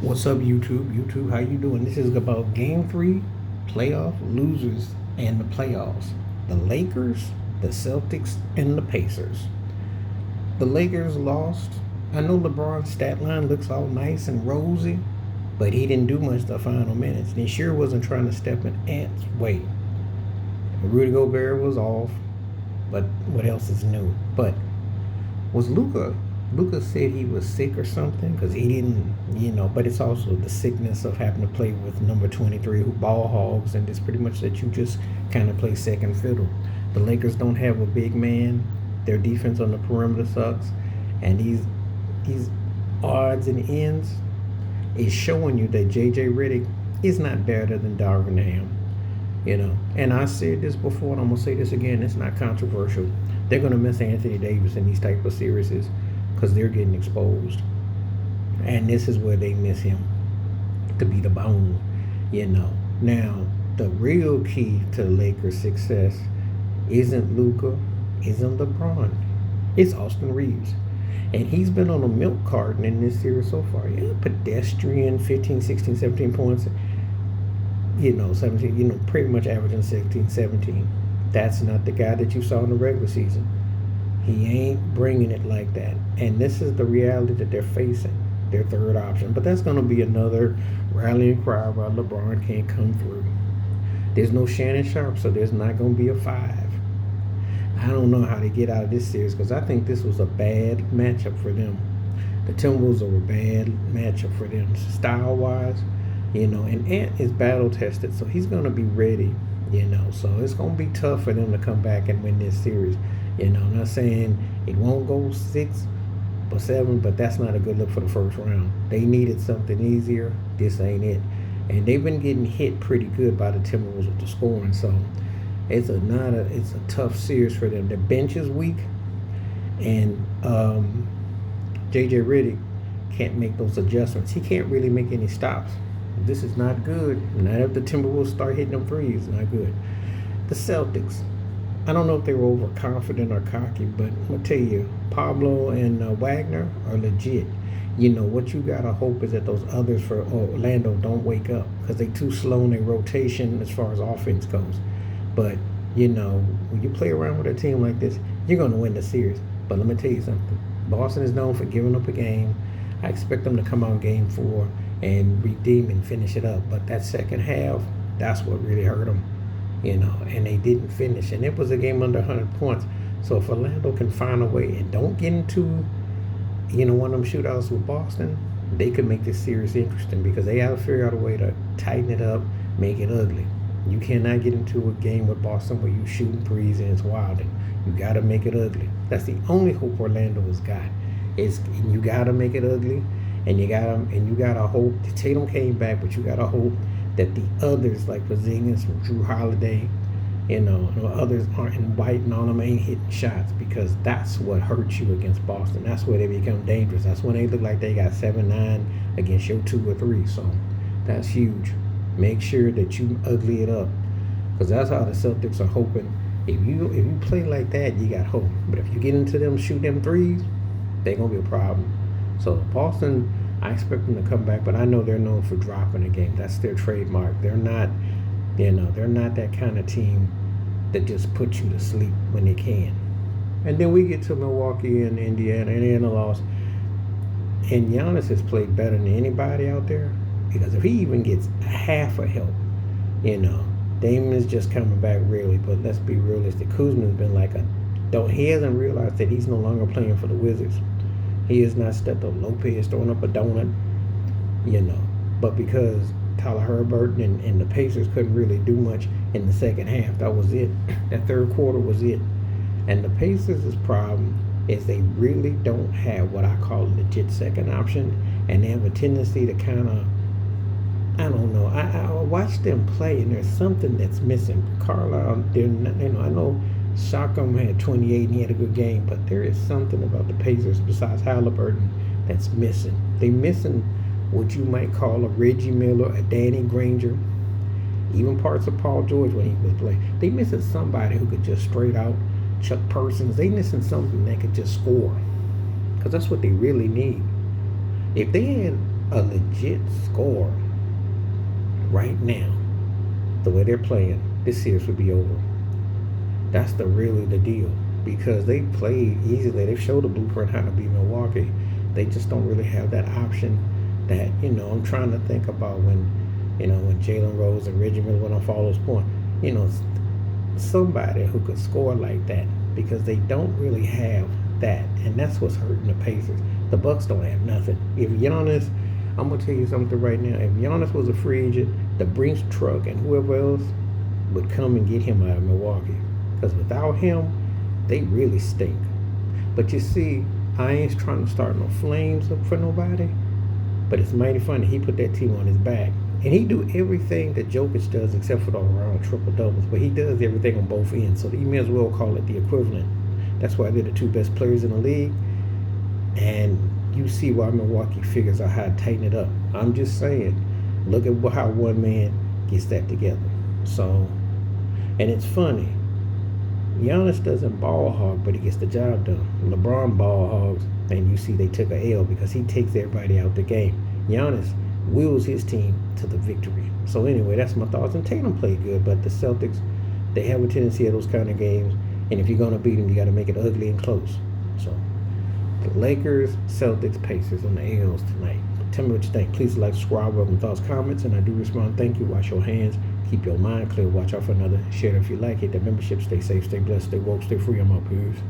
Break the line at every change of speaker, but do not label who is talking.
What's up, YouTube? YouTube, how you doing? This is about Game 3 playoff losers and the playoffs. The Lakers, the Celtics, and the Pacers. The Lakers lost. I know LeBron's stat line looks all nice and rosy, but he didn't do much the final minutes. And he sure wasn't trying to step in Ant's way. Rudy Gobert was off, but what else is new? But was Luca? Luca said he was sick or something because he didn't. But it's also the sickness of having to play with number 23 who ball hogs, and it's pretty much that you just kind of play second fiddle. The Lakers don't have a big man. Their defense on the perimeter sucks, and these odds and ends is showing you that J.J. Redick is not better than Darvin Ham. And I said this before, and I'm gonna say this again. It's not controversial. They're gonna miss Anthony Davis in these type of series because they're getting exposed, and this is where they miss him to be the bone. Now the real key to the Lakers' success isn't Luka, isn't LeBron. It's Austin Reeves, and he's been on a milk carton in this series so far. Yeah, pedestrian, 15, 16, 17 points. 17, pretty much averaging 16, 17. That's not the guy that you saw in the regular season. He ain't bringing it like that. And this is the reality that they're facing, their third option. But that's going to be another rallying cry while LeBron can't come through. There's no Shannon Sharp, so there's not going to be a 5. I don't know how to get out of this series because I think this was a bad matchup for them. The Timberwolves are a bad matchup for them style-wise. And Ant is battle tested, so he's going to be ready, so it's going to be tough for them to come back and win this series. I'm not saying it won't go 6 or 7, but that's not a good look for the first round. They needed something easier. This ain't it. And they've been getting hit pretty good by the Timberwolves with the scoring, so it's a tough series for them. The bench is weak, and J.J. Redick can't make those adjustments. He can't really make any stops. This is not good. Not if the Timberwolves start hitting them threes. Not good. The Celtics. I don't know if they were overconfident or cocky, but I'm going to tell you, Pablo and Wagner are legit. What you got to hope is that those others for Orlando don't wake up because they're too slow in their rotation as far as offense goes. But, when you play around with a team like this, you're going to win the series. But let me tell you something. Boston is known for giving up a game. I expect them to come out in game 4 and redeem and finish it up. But that second half, that's what really hurt them, and they didn't finish. And it was a game under 100 points. So if Orlando can find a way and don't get into, one of them shootouts with Boston, they could make this series interesting because they have to figure out a way to tighten it up, make it ugly. You cannot get into a game with Boston where you shooting threes and it's wilding. You got to make it ugly. That's the only hope Orlando has got. You got to make it ugly. And you gotta hope Tatum came back, but you gotta hope that the others like Porzingis and Drew Holiday, others aren't inviting on them, ain't hitting shots, because that's what hurts you against Boston. That's where they become dangerous. That's when they look like they got 7-9 against your 2 or 3. So that's huge. Make sure that you ugly it up, because that's how the Celtics are hoping. If you play like that, you got hope. But if you get into them, shoot them threes, they're gonna be a problem. So Boston, I expect them to come back, but I know they're known for dropping a game. That's their trademark. They're not that kind of team that just puts you to sleep when they can. And then we get to Milwaukee and Indiana, and Indiana lost. And Giannis has played better than anybody out there, because if he even gets half a help, Damon is just coming back really. But let's be realistic. Kuzma's been he hasn't realized that he's no longer playing for the Wizards. He is not Stepped Up Lopez throwing up a donut, But because Tyler Herbert and the Pacers couldn't really do much in the second half, that was it. That third quarter was it. And the Pacers' problem is they really don't have what I call a legit second option. And they have a tendency to kind of, I don't know. I watch them play, and there's something that's missing. Carlisle, I know Siakam had 28 and he had a good game, but there is something about the Pacers besides Halliburton that's missing. They're missing what you might call a Reggie Miller, a Danny Granger, even parts of Paul George when he was playing. They missing somebody who could just straight out Chuck Persons. They missing something that could just score, because that's what they really need. If they had a legit score right now, the way they're playing, this series would be over. That's really the deal because they played easily. They've showed the blueprint how to beat Milwaukee. They just don't really have that option. That I'm trying to think about when Jalen Rose and Reggie Miller went off all those points. Somebody who could score like that because they don't really have that, and that's what's hurting the Pacers. The Bucks don't have nothing. If Giannis, I'm gonna tell you something right now. If Giannis was a free agent, the Brinks truck and whoever else would come and get him out of Milwaukee. Because without him, they really stink. But you see, I ain't trying to start no flames up for nobody. But it's mighty funny. He put that team on his back. And he do everything that Jokic does except for the around triple doubles. But he does everything on both ends. So you may as well call it the equivalent. That's why they're the two best players in the league. And you see why Milwaukee figures out how to tighten it up. I'm just saying, look at how one man gets that together. So, and it's funny. Giannis doesn't ball hog, but he gets the job done. LeBron ball hogs, and you see they took a L because he takes everybody out the game. Giannis wills his team to the victory. So anyway, that's my thoughts. And Tatum played good, but the Celtics, they have a tendency of those kind of games. And if you're going to beat them, you got to make it ugly and close. So the Lakers, Celtics, Pacers on the L's tonight. Tell me what you think. Please like, subscribe, welcome thoughts, comments, and I do respond. Thank you. Wash your hands. Keep your mind clear. Watch out for another. Share it if you like. Hit the membership. Stay safe, stay blessed, stay woke, stay free. I'm up, peace.